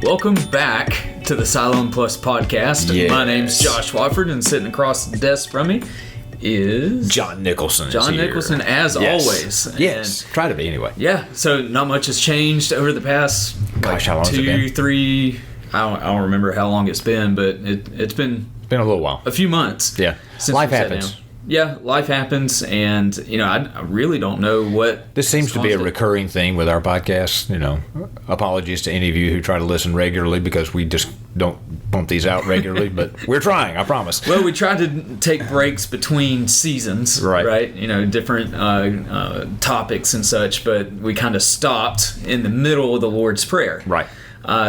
Welcome back to the Siloam Plus podcast. Yes. My name's Josh Watford, and sitting across the desk from me is John Nicholson. John Nicholson, as always. Yes, try to be anyway. Yeah, so not much has changed over the past How long has it 2, been? 3. I don't remember how long it's been, but it's been Been a little while. a few months. Yeah, since life we sat happens. down. Yeah, life happens, and I really don't know what This seems to be a caused it. recurring theme with our podcast. Apologies to any of you who try to listen regularly because we just don't pump these out regularly, but we're trying, I promise. Well, we tried to take breaks between seasons, Right. Different topics and such, but we kind of stopped in the middle of the Lord's Prayer. Right.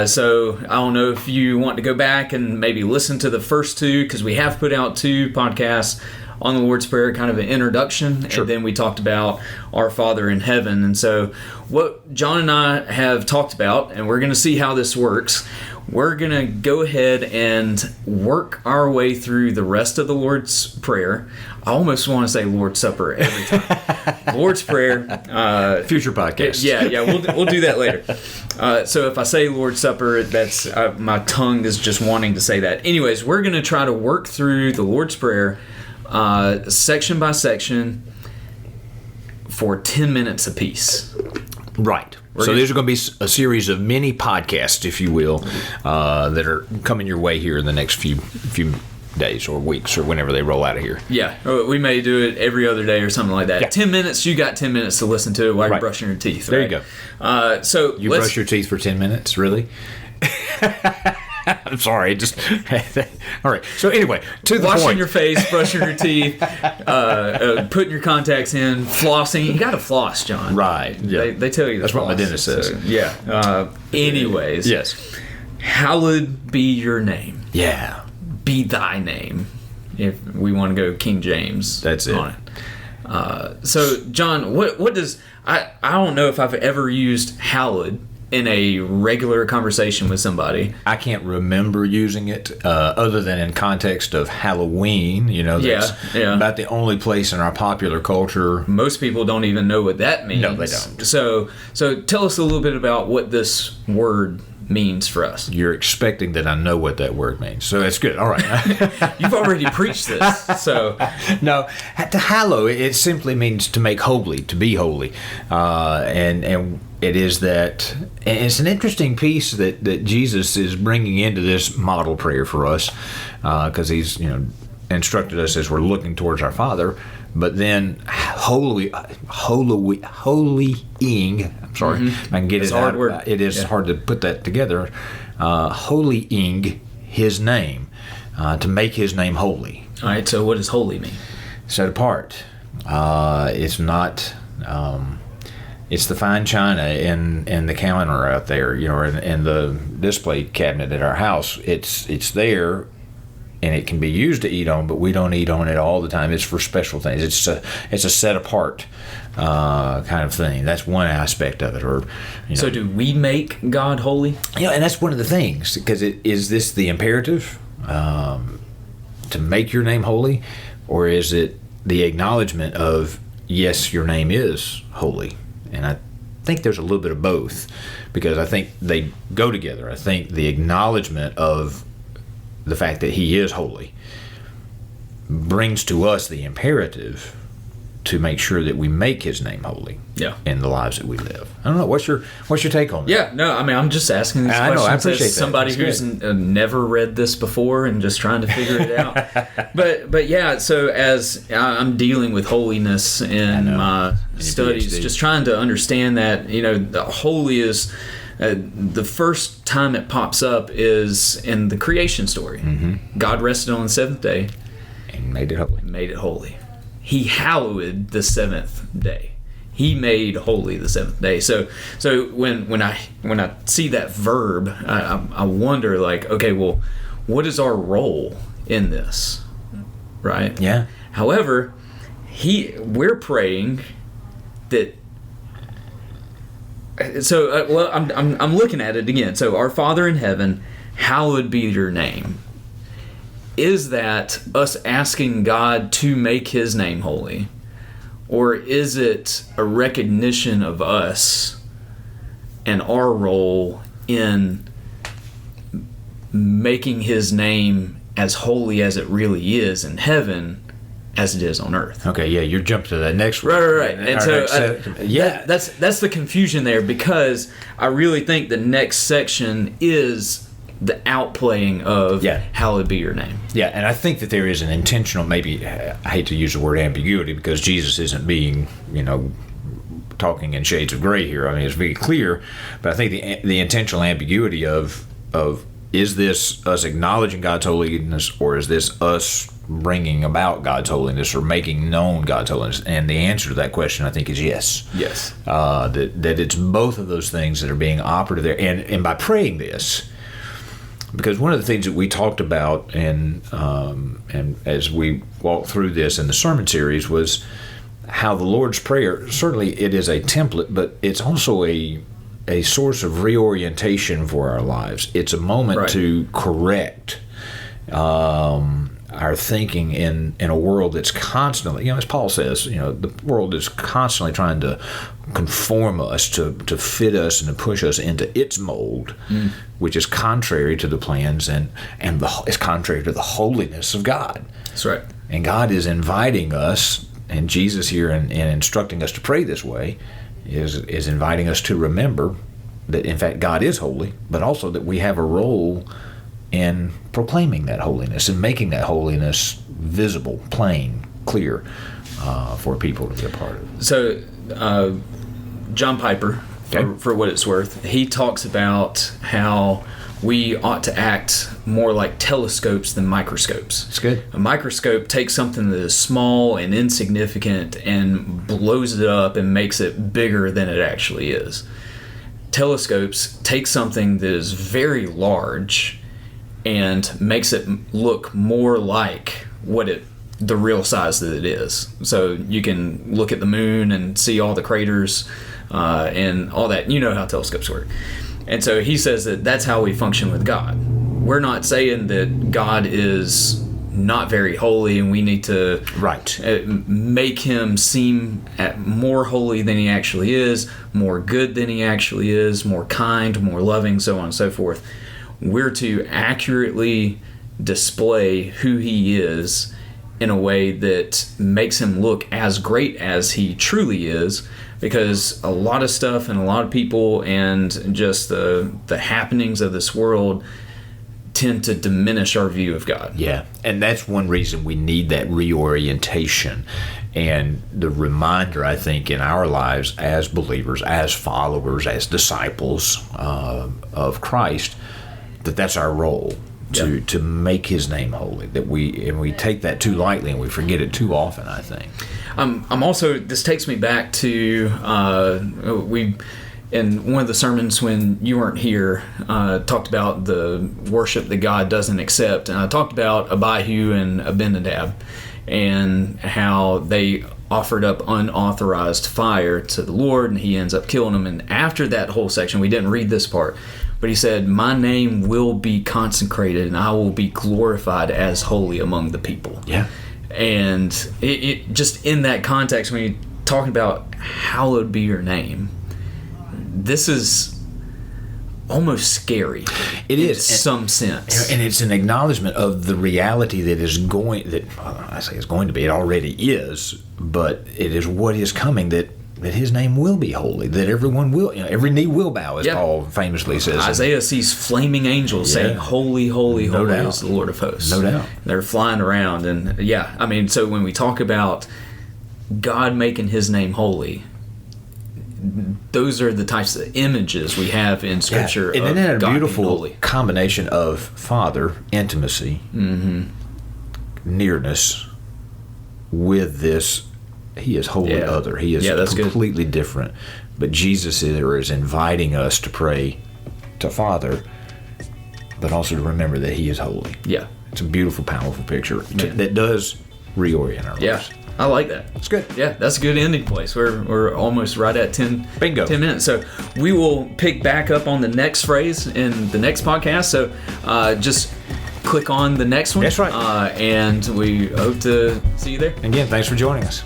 So I don't know if you want to go back and maybe listen to the first two, because we have put out 2 podcasts on the Lord's Prayer, kind of an introduction, Sure. and then we talked about our Father in Heaven. And so what John and I have talked about, and we're going to see how this works, we're going to go ahead and work our way through the rest of the Lord's Prayer. I almost want to say Lord's Supper every time. Lord's Prayer. Future podcast. Yeah, we'll do that later. So if I say Lord's Supper, that's my tongue is just wanting to say that. Anyways, we're going to try to work through the Lord's Prayer section by section for 10 minutes apiece. Right. So these are going to be a series of mini podcasts, if you will, that are coming your way here in the next few days or weeks or whenever they roll out of here. Yeah, we may do it every other day or something like that. Yeah. 10 minutes, you got 10 minutes to listen to it while you're Right. brushing your teeth. There right? you go. So You let's- brush your teeth for 10 minutes, really? I'm sorry. Just all right. So anyway, to the Washing point. your face, brushing your teeth, putting your contacts in, flossing. You got to floss, John. Right. Yeah. They tell you That's what my floss. dentist says. So, yeah. Anyways. Yes. Hallowed be your name. Yeah. Be thy name. If we want to go King James. That's it. On it. So, John, what does... I don't know if I've ever used hallowed in a regular conversation with somebody. I can't remember using it other than in context of Halloween. That's Yeah. about the only place in our popular culture. Most people don't even know what that means. No, they don't. So tell us a little bit about what this word means for us. You're expecting that I know what that word means, so that's good. All right. You've already preached this, so No, to hallow, it simply means to make holy, to be holy, and it is that. And it's an interesting piece that Jesus is bringing into this model prayer for us, because he's instructed us as we're looking towards our Father. But then holying. I'm sorry, I can get It's it a hard out. word. It is Yeah. hard to put that together. Holying His name, to make His name holy. all right. So what does holy mean? Set apart. It's not. It's the fine china in the counter out there, or in the display cabinet at our house. It's there, and it can be used to eat on, but we don't eat on it all the time. It's for special things. It's a set apart kind of thing. That's one aspect of it. So do we make God holy? And that's one of the things, because is this the imperative to make your name holy, or is it the acknowledgement of, yes, your name is holy? And I think there's a little bit of both, because I think they go together. I think the acknowledgement of the fact that He is holy brings to us the imperative to make sure that we make His name holy in the lives that we live. I don't know. What's your take on that? Yeah, no, I mean, I'm just asking these I know, questions I appreciate as that. somebody That's who's never read this before and just trying to figure it out. But yeah, so as I'm dealing with holiness in my studies, PhD. just trying to understand that, the holy is... the first time it pops up is in the creation story. Mm-hmm. God rested on the 7th day And made it holy. made it holy. He hallowed the 7th day. He made holy the 7th day. So when I see that verb, I wonder, like, okay, well, what is our role in this, right? Yeah. However, we're praying that. So well, I'm looking at it again. So our Father in heaven, hallowed be your name. Is that us asking God to make His name holy? Or is it a recognition of us and our role in making his name as holy as it really is in heaven as it is on earth. Okay, yeah, you're jumping to that next one. Right. And so, that's the confusion there, because I really think the next section is the outplaying of hallowed be your name. Yeah, and I think that there is an intentional, maybe, I hate to use the word ambiguity, because Jesus isn't being, talking in shades of gray here. I mean, it's very clear, but I think the intentional ambiguity of is this us acknowledging God's holiness, or is this us bringing about God's holiness or making known God's holiness? And the answer to that question, I think, is yes. Yes. That it's both of those things that are being operative there. And by praying this, because one of the things that we talked about and as we walked through this in the sermon series was how the Lord's Prayer, certainly it is a template, but it's also a source of reorientation for our lives. It's a moment to correct our thinking in a world that's constantly, as Paul says, the world is constantly trying to conform us, to fit us and to push us into its mold, which is contrary to the plans and it's contrary to the holiness of God. That's right. And God is inviting us, and Jesus here in instructing us to pray this way is inviting us to remember that in fact God is holy, but also that we have a role in proclaiming that holiness and making that holiness visible, plain, clear for people to be a part of. So John Piper, for what it's worth, he talks about how we ought to act more like telescopes than microscopes. That's good. A microscope takes something that is small and insignificant and blows it up and makes it bigger than it actually is. Telescopes take something that is very large and makes it look more like the real size that it is. So you can look at the moon and see all the craters and all that. You know how telescopes work. And so he says that that's how we function with God. We're not saying that God is not very holy and we need to make him seem more holy than he actually is, more good than he actually is, more kind, more loving, so on and so forth. We're to accurately display who he is in a way that makes him look as great as he truly is, because a lot of stuff and a lot of people and just the happenings of this world tend to diminish our view of God. Yeah, and that's one reason we need that reorientation and the reminder, I think, in our lives as believers, as followers, as disciples of Christ, that's our role. To make his name holy, that we take that too lightly and we forget it too often, I think. I'm also, this takes me back to we in one of the sermons when you weren't here talked about the worship that God doesn't accept, and I talked about Abihu and Abinadab and how they offered up unauthorized fire to the Lord and he ends up killing them. And after that whole section, we didn't read this part, but he said, my name will be consecrated and I will be glorified as holy among the people. Yeah. And it just in that context, when you're talking about hallowed be your name, this is almost scary. It is. In some sense. And it's an acknowledgement of the reality that is going, I say it's going to be, it already is, but it is what is coming, that his name will be holy, that everyone will, every knee will bow, as Paul famously says. Isaiah sees flaming angels saying, holy, holy, holy is the Lord of hosts. No doubt. They're flying around. And so when we talk about God making his name holy, those are the types of images we have in Scripture. And then that God beautiful combination of Father, intimacy, nearness, with this, he is wholly other. He is completely different. But Jesus is inviting us to pray to Father, but also to remember that he is holy. Yeah. It's a beautiful, powerful picture that does reorient our lives. Yeah. I like that. It's good. Yeah, that's a good ending place. We're almost right at 10 minutes. So we will pick back up on the next phrase in the next podcast. So just click on the next one. That's right. And we hope to see you there. Again, thanks for joining us.